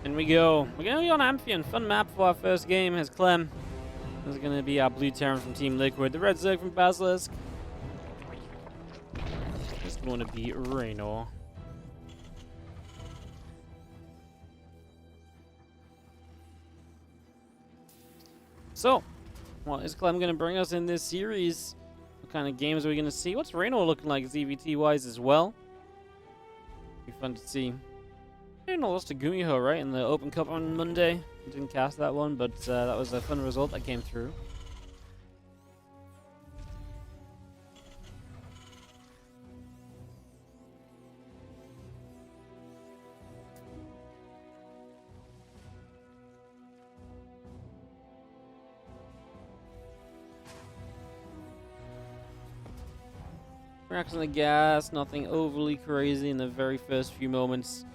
In we go. We're going to be on Amphion. Fun map for our first game as Clem. This is going to be our blue Terran from Team Liquid. The red Zerg from Basilisk. It's going to be Reynor. So, what is Clem going to bring us in this series? What kind of games are we going to see? What's Reynor looking like ZvT-wise as well? Be fun to see. Reynor lost to Gumiho, right, in the Open Cup on Monday. Didn't cast that one, but that was a fun result that came through. Racks on the gas, nothing overly crazy in the very first few moments.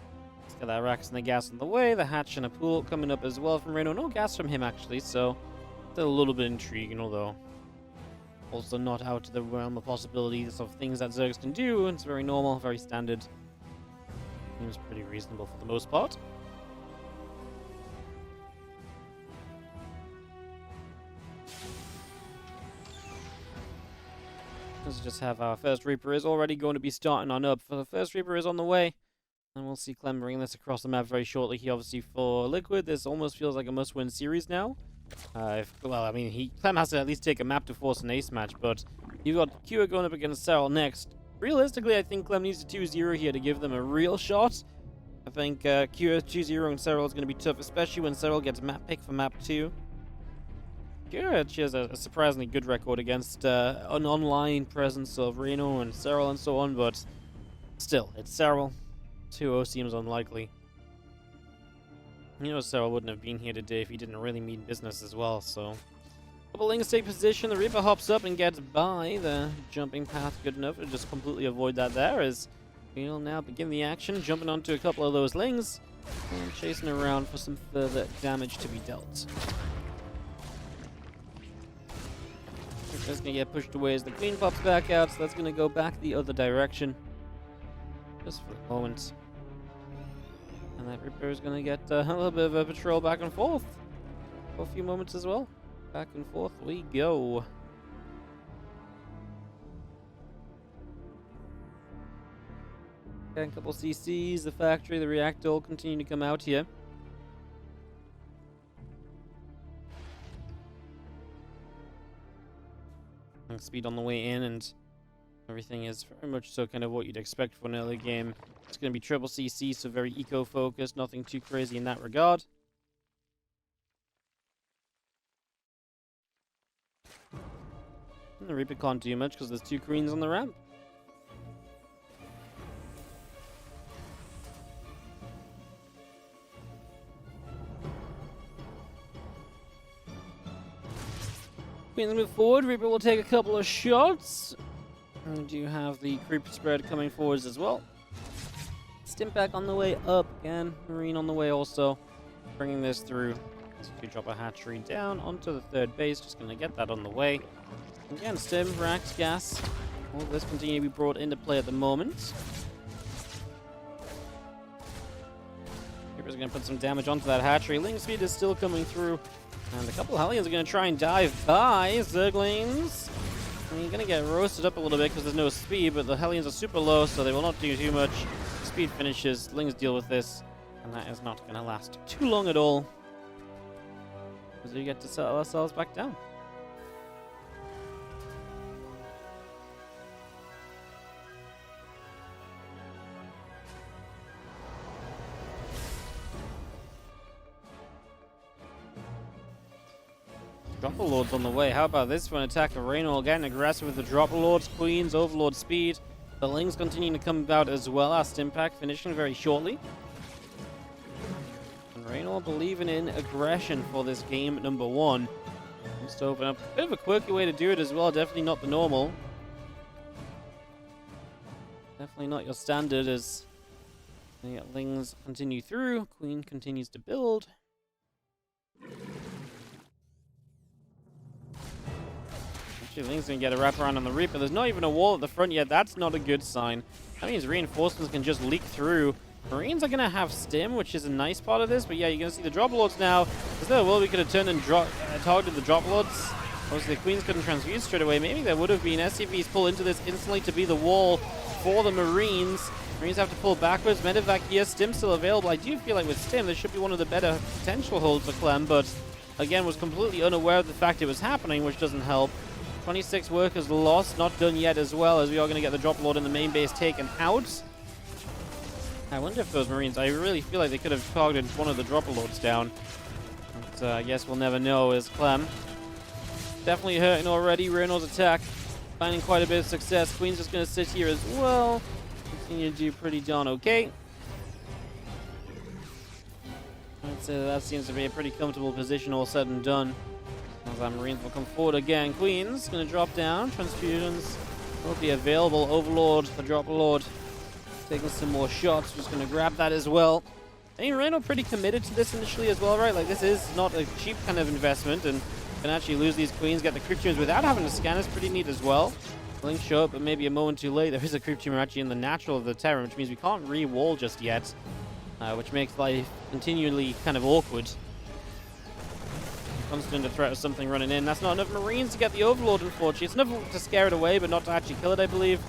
Let's get that racks and the gas on the way. The hatch and a pool coming up as well from Reynor. No gas from him actually, so still a little bit intriguing, although also not out of the realm of possibilities of things that Zergs can do. It's very normal, very standard. Seems pretty reasonable for the most part. Let's just have our first Reaper is already going to be starting on up. For the first Reaper is on the way. And we'll see Clem bring this across the map very shortly. He obviously, for Liquid, this almost feels like a must-win series now. Clem has to at least take a map to force an ace match, but you've got Kua going up against Serral next. Realistically, I think Clem needs a 2-0 here to give them a real shot. I think Kua 2-0 and Serral is going to be tough, especially when Serral gets map pick for map 2. Kua has a surprisingly good record against an online presence of Reynor and Serral and so on, but still, it's Serral. 2-0 seems unlikely. You know, Serral wouldn't have been here today if he didn't really mean business as well, so. Couple links take position, the Reaper hops up and gets by. The jumping path good enough to just completely avoid that there as we'll now begin the action, jumping onto a couple of those lings and chasing around for some further damage to be dealt. Just gonna get pushed away as the Queen pops back out, so that's gonna go back the other direction. Just for a moment. And that Reaper is gonna get a little bit of a patrol back and forth. For a few moments as well. Back and forth we go. Okay, a couple CCs, the factory, the reactor all continue to come out here. Speed on the way in, and everything is very much so kind of what you'd expect for an early game. It's going to be triple CC, so very eco-focused, nothing too crazy in that regard. And the Reaper can't do much because there's 2 Queens on the ramp. Queens move forward, Reaper will take a couple of shots. And we do have the creep spread coming forwards as well. Stimpack on the way up again, Marine on the way also. Bringing this through. So we drop a hatchery down onto the 3rd base, just going to get that on the way. Again, Stim, Racks, Gas. All this continue to be brought into play at the moment. Reaper's going to put some damage onto that hatchery. Ling speed is still coming through. And a couple of Hellions are going to try and dive by Zerglings. And you're going to get roasted up a little bit because there's no speed, but the Hellions are super low, so they will not do too much. Speed finishes, Lings deal with this, and that is not going to last too long at all. Because we get to settle ourselves back down. Dropper Lords on the way. How about this for an attack of Reynor? Getting aggressive with the Dropper Lords, Queens, Overlord speed. The Lings continuing to come about as well. Our Stimpack finishing very shortly. And Reynor believing in aggression for this game number 1. Just to open up a bit of a quirky way to do it as well. Definitely not the normal. Definitely not your standard as the Lings continue through. Queen continues to build. Ling's gonna get a wraparound on the Reaper. There's not even a wall at the front yet. That's not a good sign. That means reinforcements can just leak through Marines are going to have stim, which is a nice part of this, but yeah, you're going to see the drop lords now. Is there a world we could have turned and targeted the drop lords? Obviously, the queens couldn't transfuse straight away. Maybe there would have been. SCVs pull into this instantly to be the wall for the Marines. Marines have to pull backwards. Medevac here, stim still available. I do feel like with stim, this should be one of the better potential holds for Clem, but again, was completely unaware of the fact it was happening, which doesn't help. 26 workers lost, not done yet as well, as we are going to get the drop lord in the main base taken out. I wonder if those Marines, I really feel like they could have targeted one of the drop lords down. But I guess we'll never know as Clem. Definitely hurting already. Reynor's attack finding quite a bit of success. Queen's just going to sit here as well. Continue to do pretty darn okay. I'd say that seems to be a pretty comfortable position all said and done. As our Marines will come forward again. Queen's going to drop down. Transfusions will be available. Overlord, the drop lord, taking some more shots. Just going to grab that as well. I think Reynor pretty committed to this initially as well, right? Like, this is not a cheap kind of investment, and can actually lose these queens, get the creep tumors without having to scan is pretty neat as well. Link show up, but maybe a moment too late. There is a creep tumor actually in the natural of the Terran, which means we can't re-wall just yet, which makes life continually kind of awkward. Constant a threat of something running in. That's not enough Marines to get the Overlord, unfortunately. It's enough to scare it away, but not to actually kill it, I believe.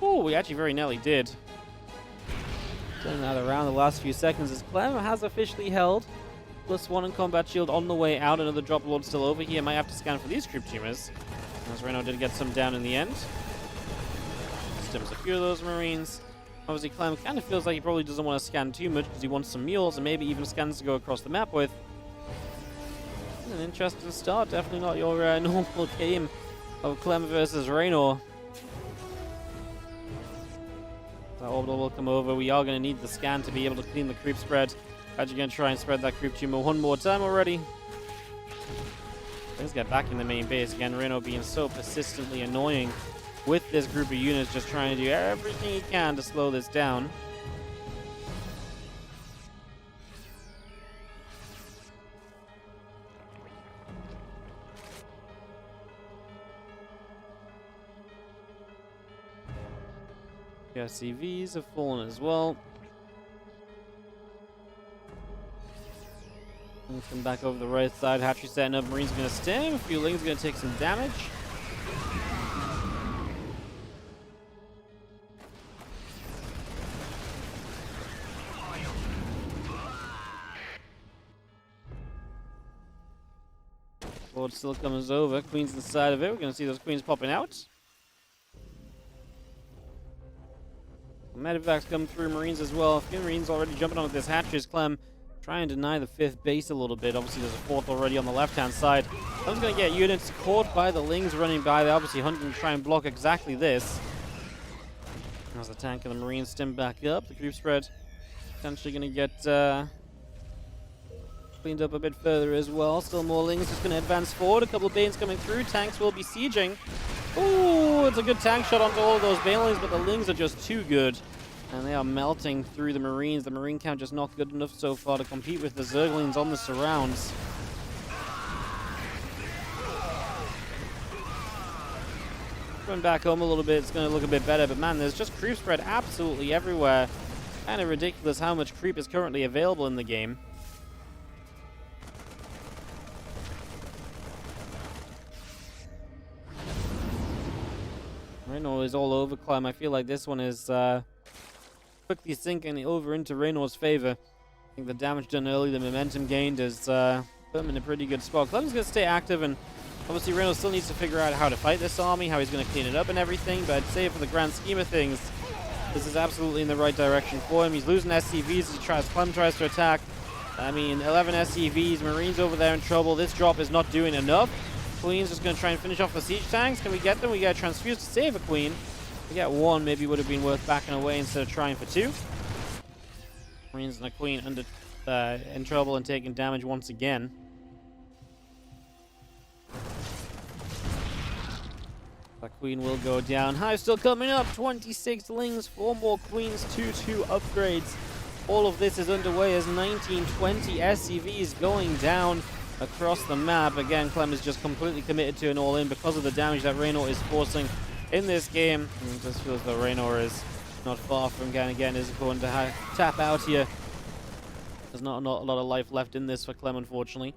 Oh, we actually very nearly did. Turning that around the last few seconds as Clem has officially held. +1 in combat shield on the way out. Another drop lord still over here. Might have to scan for these creep tumors, as Reynor did get some down in the end. Stims a few of those Marines. Obviously, Clem kind of feels like he probably doesn't want to scan too much because he wants some mules and maybe even scans to go across the map with. An interesting start. Definitely not your normal game of Clem versus Reynor. That orbital will come over. We are going to need the scan to be able to clean the creep spread. Actually going to try and spread that creep tumor one more time already. Let's get back in the main base again. Reynor being so persistently annoying with this group of units, just trying to do everything he can to slow this down. CVs have fallen as well. Come back over the right side. Hatchery setting up. Marines are going to stim. A few Lings are going to take some damage. Lord still comes over. Queen's inside of it. We're going to see those queens popping out. Medevacs come through. Marines as well. A few Marines already jumping on with this hatches. Clem try and deny the 5th base a little bit. Obviously, there's a 4th already on the left-hand side. Clem's going to get units caught by the Lings running by. They're obviously hunting to try and block exactly this. As the tank and the Marines stim back up. The creep spread potentially going to get cleaned up a bit further as well. Still more Lings just going to advance forward. A couple of Banes coming through. Tanks will be sieging. Ooh, it's a good tank shot onto all of those Banelings, but the Lings are just too good. And they are melting through the Marines. The Marine count just not good enough so far to compete with the Zerglings on the surrounds. Going back home a little bit, it's going to look a bit better, but man, there's just creep spread absolutely everywhere. Kind of ridiculous how much creep is currently available in the game. Reynor is all over Clem. I feel like this one is quickly sinking over into Reynor's favor. I think the damage done early, the momentum gained is put him in a pretty good spot. Clem's going to stay active, and obviously Reynor still needs to figure out how to fight this army, how he's going to clean it up and everything, but I'd say for the grand scheme of things, this is absolutely in the right direction for him. He's losing SCVs as Clem tries to attack. I mean, 11 SCVs, Marines over there in trouble. This drop is not doing enough. Queen's just going to try and finish off the siege tanks. Can we get them? We get transfused to save a queen. We get one, maybe would have been worth backing away instead of trying for 2. Marines and a queen under in trouble and taking damage once again. That queen will go down. Hive still coming up. 26 Lings, 4 more queens, 2 upgrades. All of this is underway as 1920 SCVs going down across the map. Again, Clem is just completely committed to an all-in because of the damage that Reynor is forcing in this game. And it just feels that Reynor is not far from kind of getting his opponent to tap out here. There's not a lot of life left in this for Clem, unfortunately.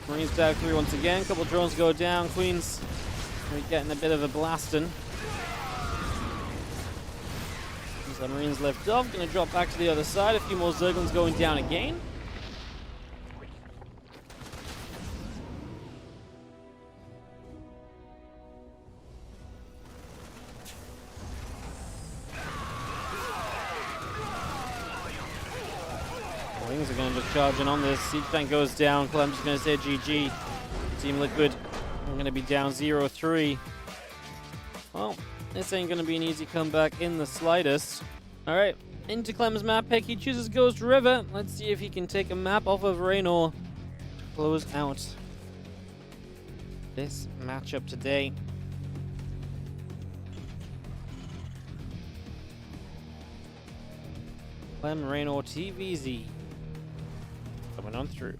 Marines back 3 once again. Couple drones go down. Queen's getting a bit of a blasting. The Marines left off. Going to drop back to the other side. A few more Zerglings going down again. Wings are going to just charge in on this. Siege tank goes down. Clem's going to say GG. Team Liquid are going to be down 0-3. Well, this ain't going to be an easy comeback in the slightest. Alright, into Clem's map pick. He chooses Ghost River. Let's see if he can take a map off of Reynor to close out this matchup today. Clem, Reynor, TVZ. Coming on through.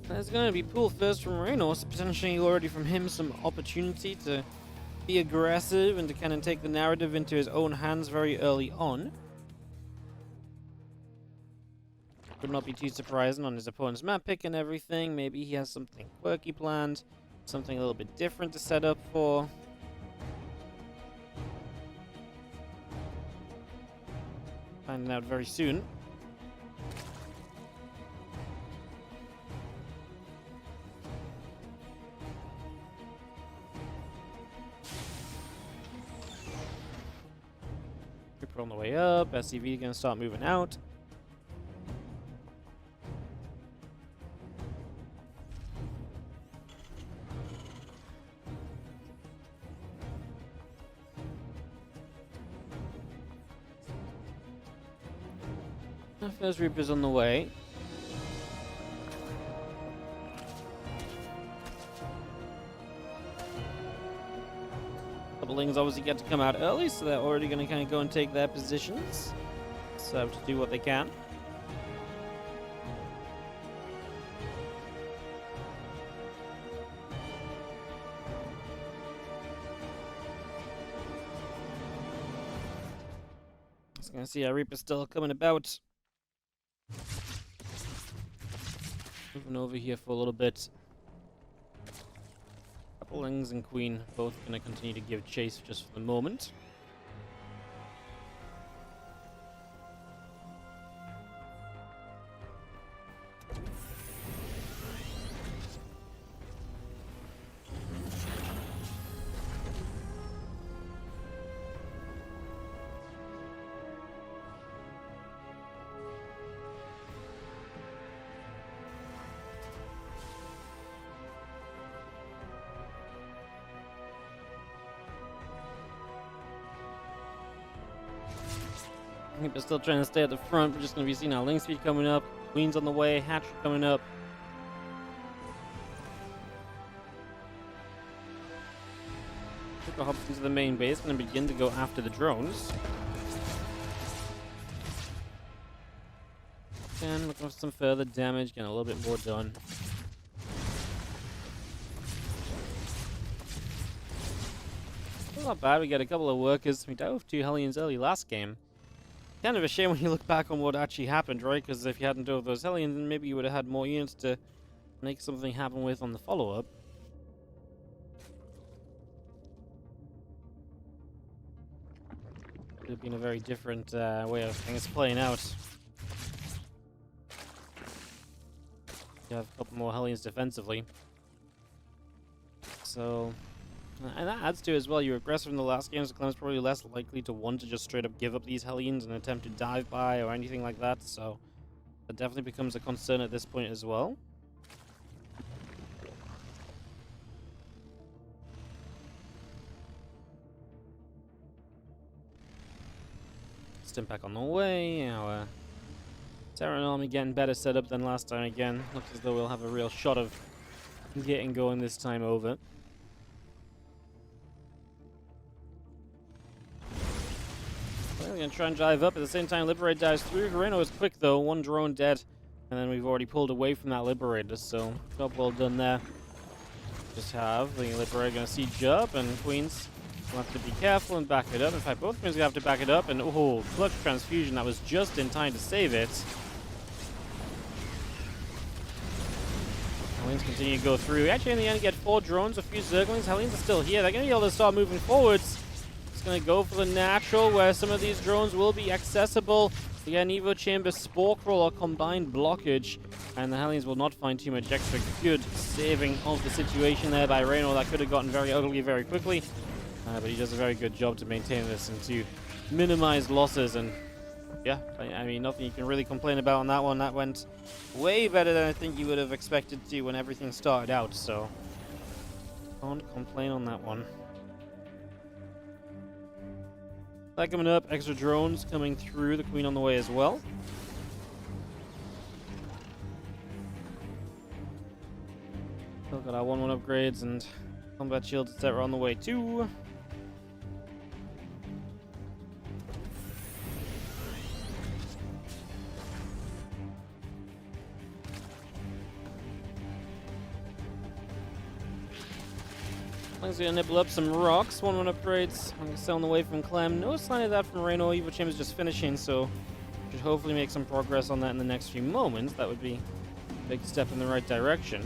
There's going to be pull first from Reynor, so potentially already from him some opportunity to be aggressive and to kind of take the narrative into his own hands very early on. Would not be too surprising on his opponent's map pick and everything. Maybe he has something quirky planned, something a little bit different to set up for. Finding out very soon. On the way up, SCV gonna start moving out. Our first Reaper's on the way. Lings obviously get to come out early, so they're already going to kind of go and take their positions. So to do what they can. Just going to see our Reaper still coming about. Moving over here for a little bit. Lings and Queen both going to continue to give chase just for the moment. We're still trying to stay at the front. We're just going to be seeing our link speed coming up. Queen's on the way. Hatch coming up. Trooper hops into the main base. Going to begin to go after the drones. And looking for some further damage. Getting a little bit more done. Not bad. We get a couple of workers. We died with 2 Hellions early last game. Kind of a shame when you look back on what actually happened, right? Because if you hadn't done those Hellions, then maybe you would have had more units to make something happen with on the follow-up. Would have been a very different way of things playing out. You have a couple more Hellions defensively. So... and that adds to it as well. You were aggressive in the last game, so Clem's probably less likely to want to just straight up give up these Hellions and attempt to dive by or anything like that, so that definitely becomes a concern at this point as well. Stimpack on the way. Our Terran army getting better set up than last time again. Looks as though we'll have a real shot of getting going this time over. We're going to try and drive up. At the same time, Liberate dives through. Reynor is quick, though. One drone dead. And then we've already pulled away from that Liberator, so job well done there. Just have the Liberator going to siege up, and Queens will have to be careful and back it up. In fact, both Queens will have to back it up, and oh, clutch transfusion. That was just in time to save it. Hellenes continue to go through. Actually, in the end, get 4 drones, a few Zerglings. Hellenes are still here. They're going to be able to start moving forwards. It's going to go for the natural, where some of these drones will be accessible. Again, Evo Chamber, Spore Crawler, combined blockage, and the Hellenes will not find too much extra. Good saving of the situation there by Reynor. That could have gotten very ugly very quickly, but he does a very good job to maintain this and to minimize losses. And yeah, I mean, nothing you can really complain about on that one. That went way better than I think you would have expected to when everything started out, so can't complain on that one. That coming up, extra drones coming through, the Queen on the way as well. Still got our 1-1 upgrades and combat shields, etc. on the way too. He's gonna nibble up some rocks. 1-1 upgrades. I'm still on the way from Clem. No sign of that from Reynor. Evo Chamber's just finishing, so should hopefully make some progress on that in the next few moments. That would be a big step in the right direction.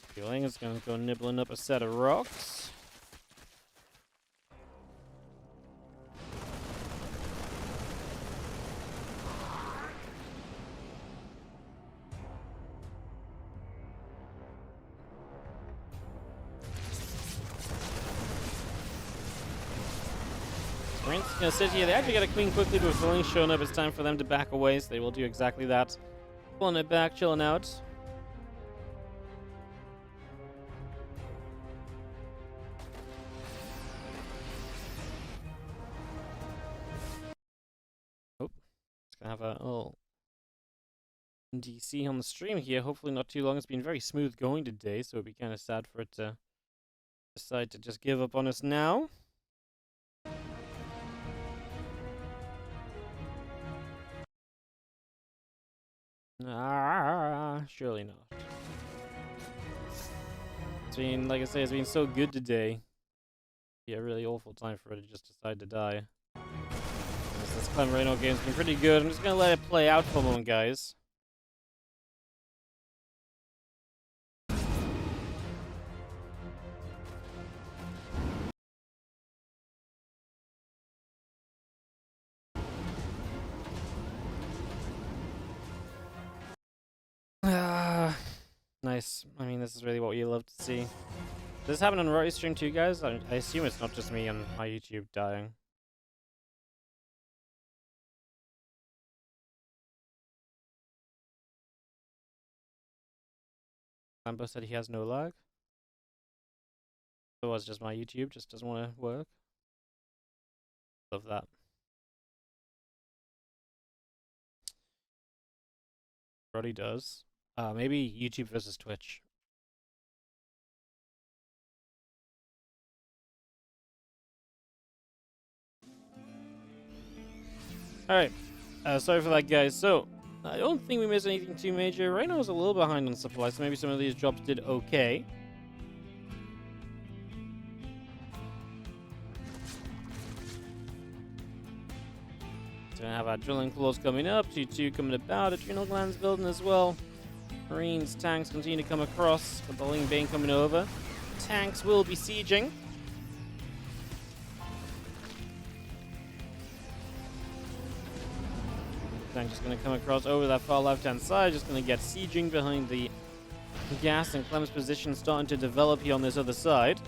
Feeling it's gonna go nibbling up a set of rocks. Sprint's gonna sit here. They actually get a Queen quickly, but Feeling showing up. It's time for them to back away, so they will do exactly that. Pulling it back, chilling out. Oh, it's gonna have a little DC on the stream here. Hopefully not too long. It's been very smooth going today, so it'd be kind of sad for it to decide to just give up on us now. Surely not. It's been, like I say, it's been so good today. Be a really awful time for it to just decide to die. This Clem Reynor game's been pretty good. I'm just gonna let it play out for a moment, guys. Nice. I mean, this is really what you love to see. Does this happen on Rory stream too, guys? I assume it's not just me on my YouTube dying. Lambo said he has no lag. So it's just my YouTube just doesn't want to work. Love that. Roddy does. Maybe YouTube versus Twitch. Alright. Sorry for that, guys. So, I don't think we missed anything too major. Reynor was a little behind on supply, so maybe some of these drops did okay. So we have our drilling claws coming up, 2-2 coming about, adrenal glands building as well. Marines, tanks continue to come across, with the Ling Bane coming over. Tanks will be sieging. Tank just going to come across over that far left-hand side, just going to get sieging behind the gas, and Clem's position starting to develop here on this other side.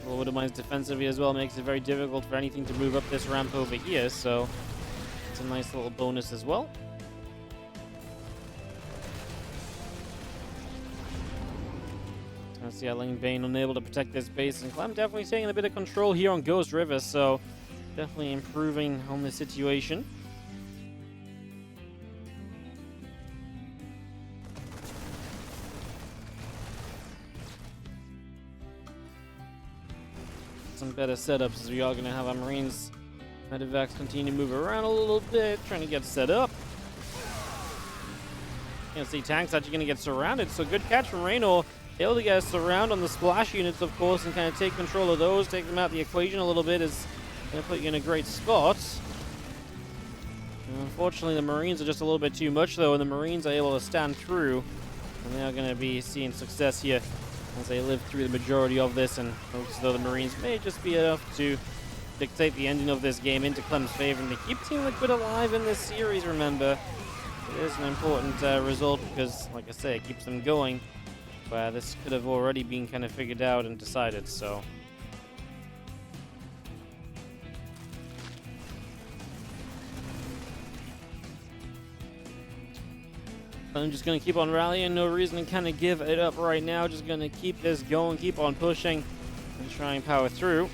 Woodmine's defensively as well makes it very difficult for anything to move up this ramp over here, so It's a nice little bonus as well. See Lane Bane unable to protect this base, and Clem definitely taking a bit of control here on Ghost River, so definitely improving on the situation. Some better setups as we are going to have our Marines Medivacs continue to move around a little bit, trying to get set up. You can see tanks actually going to get surrounded, so good catch from Reynor. Able to get a surround on the splash units, of course, and kind of take control of those, take them out the equation a little bit, is going to put you in a great spot. And unfortunately, the Marines are just a little bit too much, though, and the Marines are able to stand through, and they are going to be seeing success here as they live through the majority of this, and it looks as though the Marines may just be enough to dictate the ending of this game into Clem's favor, and they keep Team Liquid alive in this series, remember. It is an important result because, like I say, it keeps them going. But this could have already been kind of figured out and decided, so. I'm just going to keep on rallying, no reason to kind of give it up right now. Just going to keep this going, keep on pushing, and try and power through.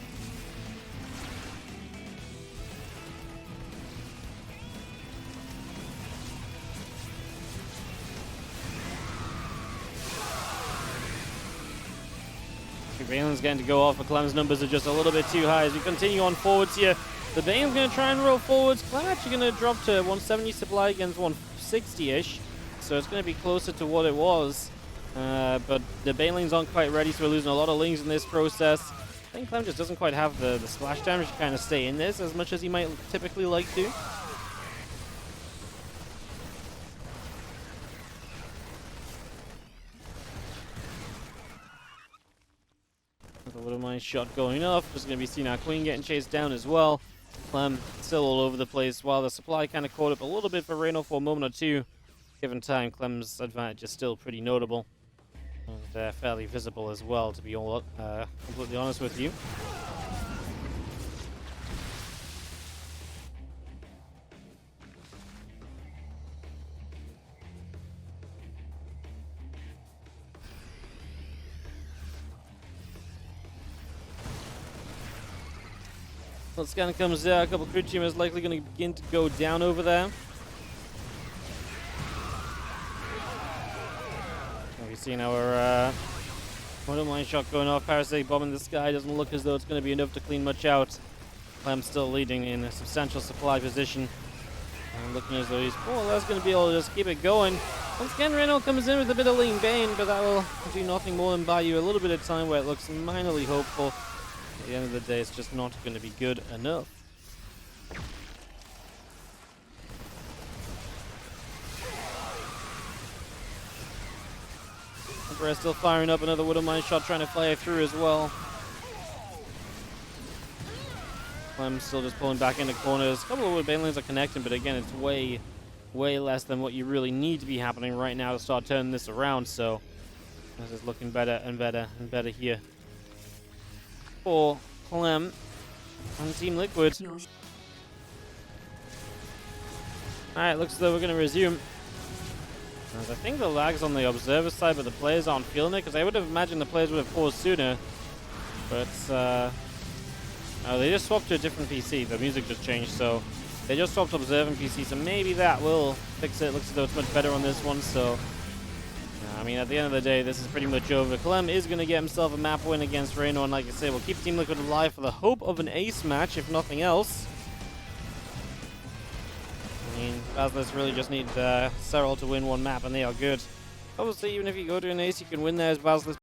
Bane's going to go off, but Clem's numbers are just a little bit too high as we continue on forwards here. The Bane's going to try and roll forwards. Clem actually going to drop to 170 supply against 160-ish, so it's going to be closer to what it was. But the Banelings aren't quite ready, so we're losing a lot of lings in this process. I think Clem just doesn't quite have the splash damage to kind of stay in this as much as he might typically like to. A little mine shot going off. Just going to be seeing our Queen getting chased down as well. Clem still all over the place while the supply kind of caught up a little bit for Reynor for a moment or two. Given time, Clem's advantage is still pretty notable and fairly visible as well, to be all completely honest with you. Well, scan comes there. A couple of crew teamers likely going to begin to go down over there. We've seen our one mine shot going off. Parasite bomb in the sky. Doesn't look as though it's going to be enough to clean much out. Clem still leading in a substantial supply position. And looking as though he's more or less going to be able to just keep it going. Once again, Reynor comes in with a bit of lean Bane, but that will do nothing more than buy you a little bit of time where it looks minorly hopeful. At the end of the day, it's just not going to be good enough. Emperor still firing up another Widow Mine shot, trying to fire through as well. I'm still just pulling back into corners. A couple of Wood Banelings are connecting, but again, it's way less than what you really need to be happening right now to start turning this around. So this is looking better and better and better here for Clem and Team Liquid. Alright, looks as though we're going to resume. And I think the lag's on the observer side, but the players aren't feeling it, because I would have imagined the players would have paused sooner. But, oh, they just swapped to a different PC. The music just changed, so they just swapped observing PC, so maybe that will fix it. Looks as though it's much better on this one, so I mean, at the end of the day, this is pretty much over. Clem is going to get himself a map win against Reynor, and like I say, we'll keep Team Liquid alive for the hope of an ace match, if nothing else. I mean, Basilisk really just need Serral to win one map, and they are good. Obviously, even if you go to an ace, you can win there as Basilisk